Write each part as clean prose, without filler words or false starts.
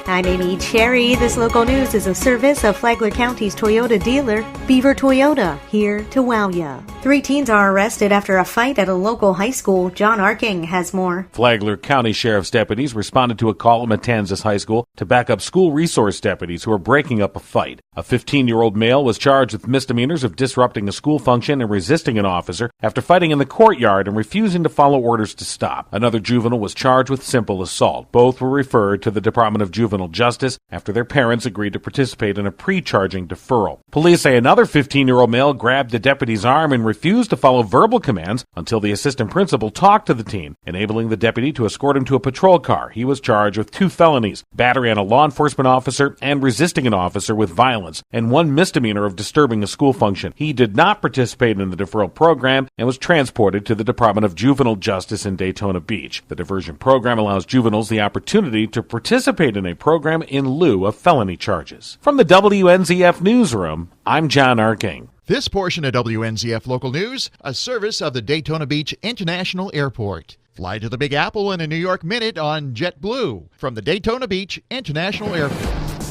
I'm Amy Cherry. This local news is a service of Flagler County's Toyota dealer, Beaver Toyota, here to wow ya. 3 teens are arrested after a fight at a local high school. John Arking has more. Flagler County Sheriff's deputies responded to a call at Matanzas High School to back up school resource deputies who were breaking up a fight. A 15-year-old male was charged with misdemeanors of disrupting a school function and resisting an officer after fighting in the courtyard and refusing to follow orders to stop. Another juvenile was charged with simple assault. Both were referred to the Department of Juvenile Justice after their parents agreed to participate in a pre-charging deferral. Police say another 15-year-old male grabbed the deputy's arm and refused to follow verbal commands until the assistant principal talked to the teen, enabling the deputy to escort him to a patrol car. He was charged with 2 felonies, battery on a law enforcement officer and resisting an officer with violence, and 1 misdemeanor of disturbing a school function. He did not participate in the deferral program and was transported to the Department of Juvenile Justice in Daytona Beach. The diversion program allows juveniles the opportunity to participate in a program in lieu of felony charges. From the WNZF Newsroom, I'm John Arking. This portion of WNZF Local News, a service of the Daytona Beach International Airport. Fly to the Big Apple in a New York minute on JetBlue from the Daytona Beach International Airport.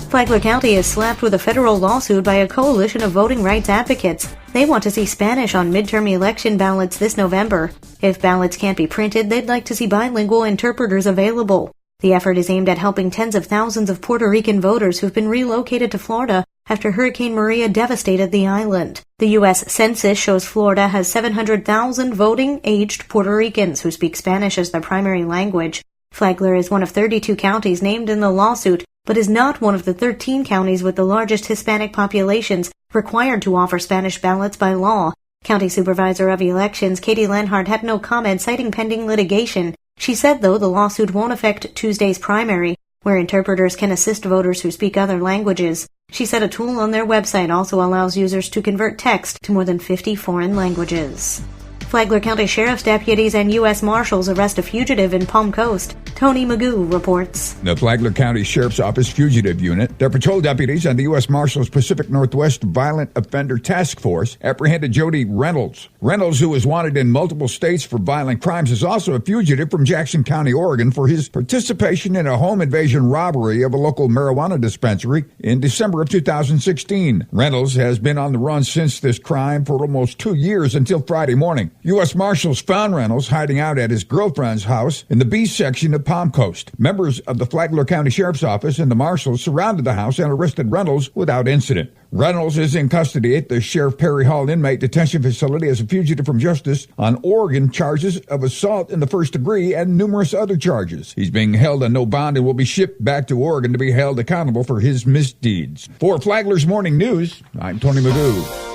Flagler County is slapped with a federal lawsuit by a coalition of voting rights advocates. They want to see Spanish on midterm election ballots this November. If ballots can't be printed, they'd like to see bilingual interpreters available. The effort is aimed at helping tens of thousands of Puerto Rican voters who've been relocated to Florida after Hurricane Maria devastated the island. The U.S. Census shows Florida has 700,000 voting-aged Puerto Ricans who speak Spanish as their primary language. Flagler is one of 32 counties named in the lawsuit, but is not one of the 13 counties with the largest Hispanic populations required to offer Spanish ballots by law. County Supervisor of Elections Katie Lenhart had no comment, citing pending litigation. She said, though, the lawsuit won't affect Tuesday's primary, where interpreters can assist voters who speak other languages. She said a tool on their website also allows users to convert text to more than 50 foreign languages. Flagler County Sheriff's deputies and U.S. Marshals arrest a fugitive in Palm Coast. Tony Magoo reports. The Flagler County Sheriff's Office Fugitive Unit, their patrol deputies, and the U.S. Marshals Pacific Northwest Violent Offender Task Force apprehended Jody Reynolds. Reynolds, who is wanted in multiple states for violent crimes, is also a fugitive from Jackson County, Oregon, for his participation in a home invasion robbery of a local marijuana dispensary in December of 2016. Reynolds has been on the run since this crime for almost 2 years until Friday morning. U.S. Marshals found Reynolds hiding out at his girlfriend's house in the B section of Palm Coast. Members of the Flagler County Sheriff's Office and the Marshals surrounded the house and arrested Reynolds without incident. Reynolds is in custody at the Sheriff Perry Hall Inmate Detention Facility as a fugitive from justice on Oregon charges of assault in the first degree and numerous other charges. He's being held on no bond and will be shipped back to Oregon to be held accountable for his misdeeds. For Flagler's Morning News, I'm Tony Magoo.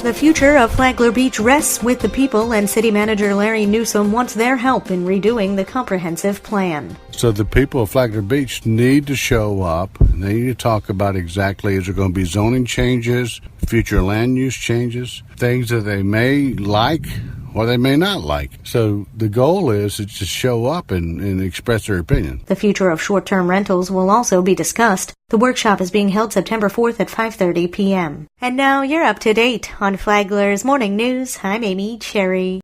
The future of Flagler Beach rests with the people, and City Manager Larry Newsom wants their help in redoing the comprehensive plan. So the people of Flagler Beach need to show up. They need to talk about exactly, is there going to be zoning changes, future land use changes, things that they may like or they may not like. So the goal is to just show up and express their opinion. The future of short-term rentals will also be discussed. The workshop is being held September 4th at 5:30 p.m. And now you're up to date on Flagler's Morning News. I'm Amy Cherry.